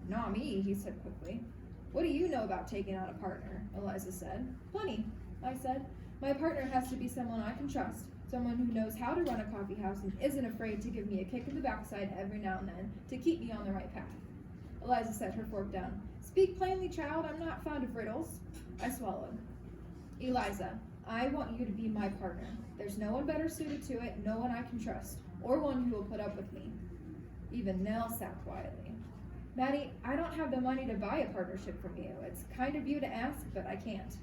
Not me, he said quickly. What do you know about taking on a partner? Eliza said. Plenty, I said. My partner has to be someone I can trust, someone who knows how to run a coffee house and isn't afraid to give me a kick in the backside every now and then to keep me on the right path. Eliza set her fork down. Speak plainly, child, I'm not fond of riddles. I swallowed. Eliza, I want you to be my partner. There's no one better suited to it, no one I can trust, or one who will put up with me. Even Nell sat quietly. Maddie, I don't have the money to buy a partnership from you. It's kind of you to ask, but I can't.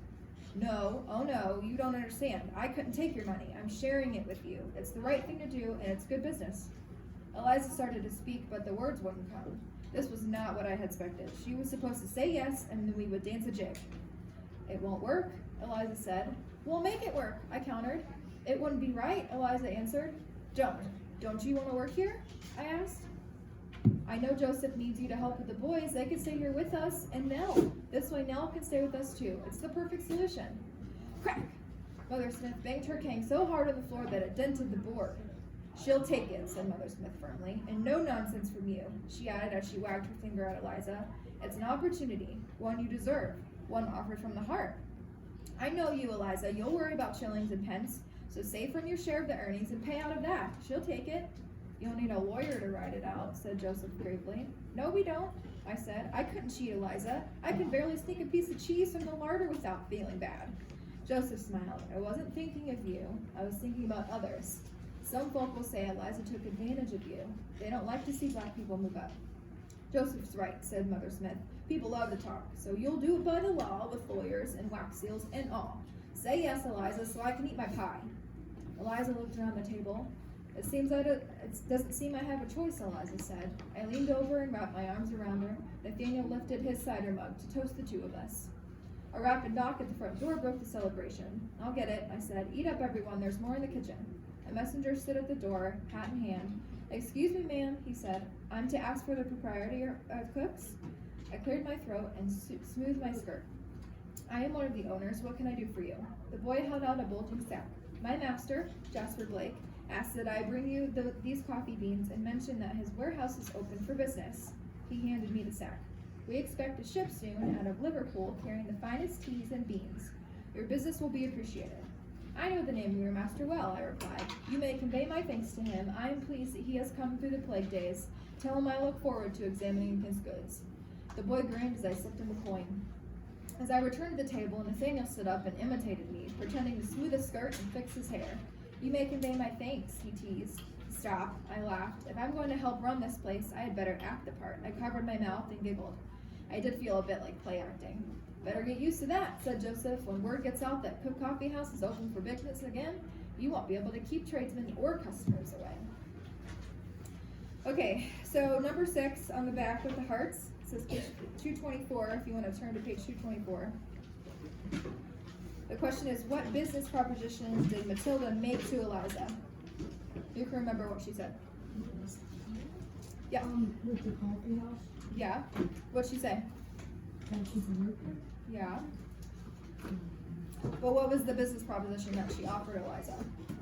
No, oh no, you don't understand. I couldn't take your money. I'm sharing it with you. It's the right thing to do, and it's good business. Eliza started to speak, but the words wouldn't come. This was not what I had expected. She was supposed to say yes, and then we would dance a jig. It won't work, Eliza said. We'll make it work, I countered. It wouldn't be right, Eliza answered. Don't you want to work here? I asked. I know Joseph needs you to help with the boys. They could stay here with us, and Nell. This way Nell can stay with us too. It's the perfect solution. Crack! Mother Smith banged her cane so hard on the floor that it dented the board. She'll take it, said Mother Smith firmly, and no nonsense from you, she added as she wagged her finger at Eliza. It's an opportunity, one you deserve, one offered from the heart. I know you, Eliza. You'll worry about shillings and pence, so save from your share of the earnings and pay out of that. She'll take it. You'll need a lawyer to write it out, said Joseph gravely. No, we don't, I said. I couldn't cheat, Eliza. I could barely sneak a piece of cheese from the larder without feeling bad. Joseph smiled. I wasn't thinking of you. I was thinking about others. Some folk will say Eliza took advantage of you. They don't like to see black people move up. Joseph's right, said Mother Smith. People love to talk, so you'll do it by the law with lawyers and wax seals and all. Say yes, Eliza, so I can eat my pie. Eliza looked around the table. It doesn't seem I have a choice, Eliza said. I leaned over and wrapped my arms around her. Nathaniel lifted his cider mug to toast the two of us. A rapid knock at the front door broke the celebration. I'll get it, I said. Eat up, everyone. There's more in the kitchen. A messenger stood at the door, hat in hand. Excuse me, ma'am, he said. I'm to ask for the proprietor of cooks? I cleared my throat and smoothed my skirt. I am one of the owners. What can I do for you? The boy held out a bulging sack. My master, Jasper Blake, asked that I bring you these coffee beans and mention that his warehouse is open for business. He handed me the sack. We expect a ship soon out of Liverpool carrying the finest teas and beans. Your business will be appreciated. I know the name of your master well, I replied. You may convey my thanks to him. I am pleased that he has come through the plague days. Tell him I look forward to examining his goods. The boy grinned as I slipped him the coin. As I returned to the table, Nathaniel stood up and imitated me, pretending to smooth his skirt and fix his hair. You may convey my thanks, he teased. Stop, I laughed. If I'm going to help run this place, I had better act the part. I covered my mouth and giggled. I did feel a bit like play acting. Better get used to that, said Joseph. When word gets out that Cook Coffee House is open for business again, you won't be able to keep tradesmen or customers away. Okay, so number 6 on the back with the hearts. It says page 224 if you want to turn to page 224. The question is, what business propositions did Matilda make to Eliza? You can remember what she said. Yeah. With the coffee house, Yeah. What'd she say? that she's a worker. Yeah. But what was the business proposition that she offered Eliza?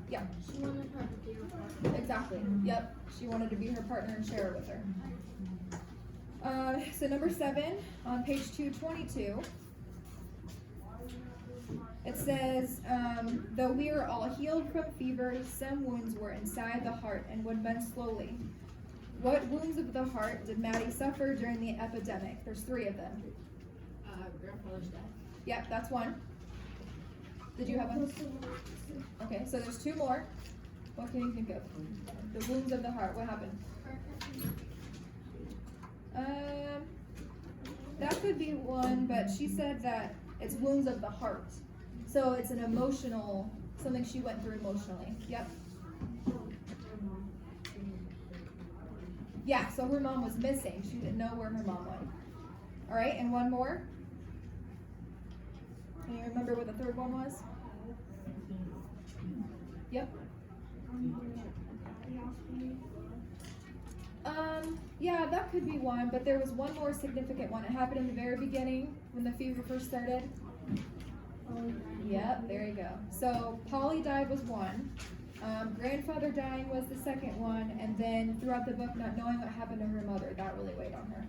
Yeah. She wanted her to be her partner. Exactly. Yep. She wanted to be her partner and share it with her. So number 7 on page 222. It says, though we are all healed from fever, some wounds were inside the heart and would mend slowly. What wounds of the heart did Maddie suffer during the epidemic? There's 3 of them. Grandfather's death. Yep, that's one. Did you have one? Okay, so there's 2 more. What can you think of? The wounds of the heart. What happened? That could be one, but she said that it's wounds of the heart. So it's an emotional, something she went through emotionally. Yep. Yeah, so her mom was missing. She didn't know where her mom went. All right, and one more. Can you remember what the 3rd one was? Yep. Yeah, that could be one, but there was one more significant one. It happened in the very beginning when the fever first started. Yep, there you go. So Polly died was one. Grandfather dying was the second one, and then throughout the book, not knowing what happened to her mother, that really weighed on her.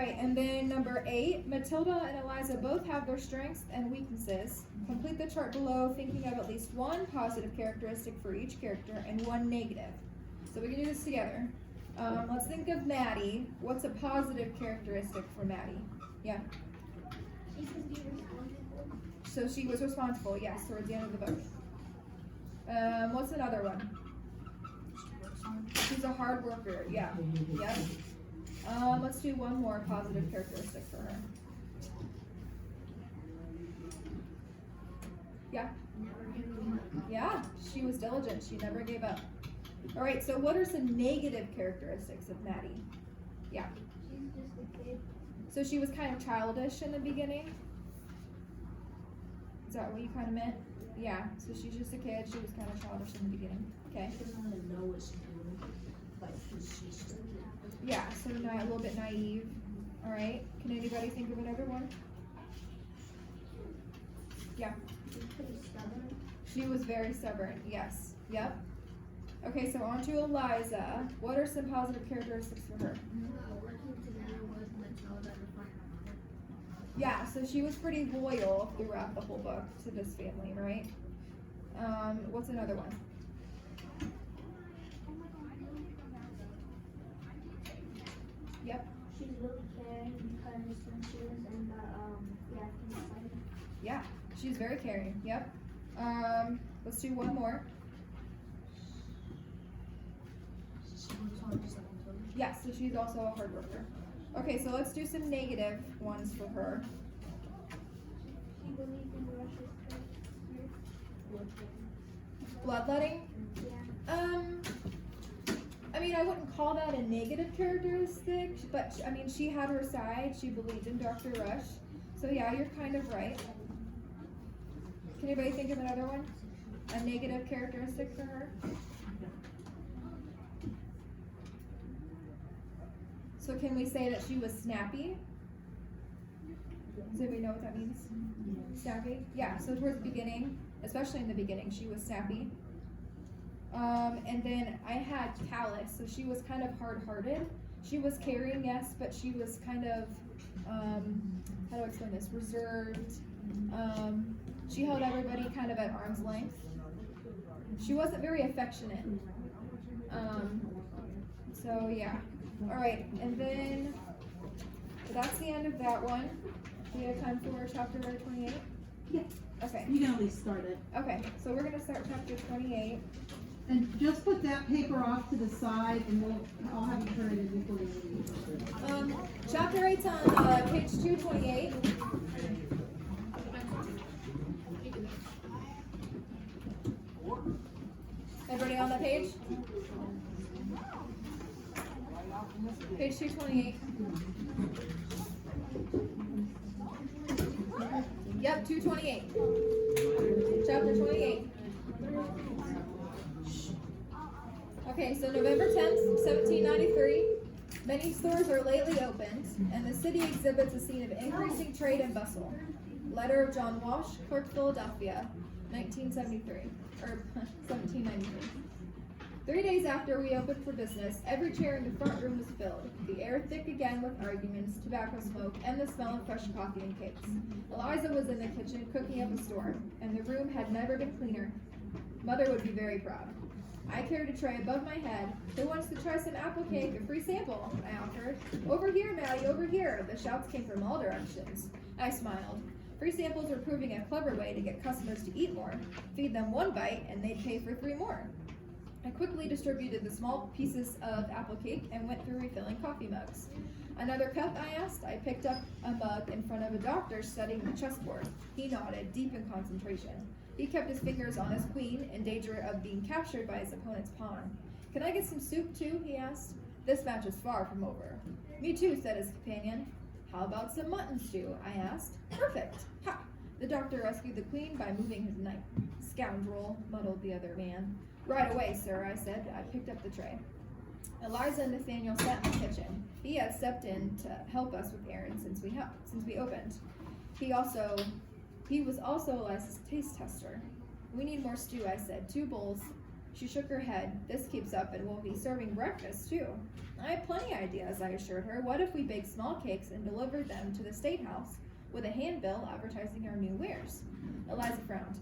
Alright, and then number 8, Matilda and Eliza both have their strengths and weaknesses. Complete the chart below, thinking of at least one positive characteristic for each character and one negative. So we can do this together. Let's think of Maddie. What's a positive characteristic for Maddie? Yeah. She says be responsible. So she was responsible, yes, towards the end of the book. What's another one? She's a hard worker, yeah. Yep. Let's do one more positive characteristic for her. Yeah. Never giving up. Yeah, she was diligent. She never gave up. All right, so what are some negative characteristics of Maddie? Yeah. She's just a kid. So she was kind of childish in the beginning? Is that what you kind of meant? Yeah, so she's just a kid. She was kind of childish in the beginning. Okay. She doesn't really know what she's doing, like she's just. Yeah, so a little bit naive. All right. Can anybody think of another one? Yeah. She's pretty stubborn. She was very stubborn. Yes. Yep. Okay, so on to Eliza. What are some positive characteristics for her? Working together with Matilda and find out. Yeah, so she was pretty loyal throughout the whole book to this family, right? What's another one? Yep. She's really caring because when she was in the acting society. Yeah, she's very caring. Yep. Let's do one more. She works hard just like Matilda. Yeah, so she's also a hard worker. Okay, so let's do some negative ones for her. She believed in Russia's Bloodletting. Yeah. I mean, I wouldn't call that a negative characteristic, but I mean, she had her side. She believed in Dr. Rush. So yeah, you're kind of right. Can anybody think of another one? A negative characteristic for her? So can we say that she was snappy? Does anybody know what that means? Snappy? Yeah, so towards the beginning, especially in the beginning, she was snappy. And then I had callous, so she was kind of hard-hearted. She was caring, yes, but she was kind of, how do I explain this, reserved. She held everybody kind of at arm's length. She wasn't very affectionate. So yeah. All right, and then that's the end of that one. Do we have time for chapter 28? Yeah. Okay. You can at least start it. Okay, so we're gonna start chapter 28. And just put that paper off to the side and I'll have you turn it in before we leave. Chapter 8's on page 228. Everybody on that page? Page 228. Yep, 228. Chapter 28. Okay, so November 10th, 1793. Many stores are lately opened, and the city exhibits a scene of increasing trade and bustle. Letter of John Walsh, Clerk, Philadelphia, 1973, or 1793. 3 days after we opened for business, every chair in the front room was filled, the air thick again with arguments, tobacco smoke, and the smell of fresh coffee and cakes. Eliza was in the kitchen cooking up a storm, and the room had never been cleaner. Mother would be very proud. I carried a tray above my head. Who wants to try some apple cake, a free sample? I offered. Over here, Maddie, over here. The shouts came from all directions. I smiled. Free samples were proving a clever way to get customers to eat more. Feed them one bite, and they'd pay for 3 more. I quickly distributed the small pieces of apple cake and went through refilling coffee mugs. Another cup, I asked. I picked up a mug in front of a doctor studying the chessboard. He nodded, deep in concentration. He kept his fingers on his queen, in danger of being captured by his opponent's pawn. Can I get some soup too? He asked. This match is far from over. Me too, said his companion. How about some mutton stew? I asked. Perfect. Ha! The doctor rescued the queen by moving his knife. Scoundrel, muddled the other man. Right away, sir, I said. I picked up the tray. Eliza and Nathaniel sat in the kitchen. He had stepped in to help us with errands since we opened. He was also Eliza's taste tester. We need more stew, I said. 2 bowls. She shook her head. This keeps up and we'll be serving breakfast too. I have plenty of ideas, I assured her. What if we bake small cakes and delivered them to the State House with a handbill advertising our new wares? Eliza frowned.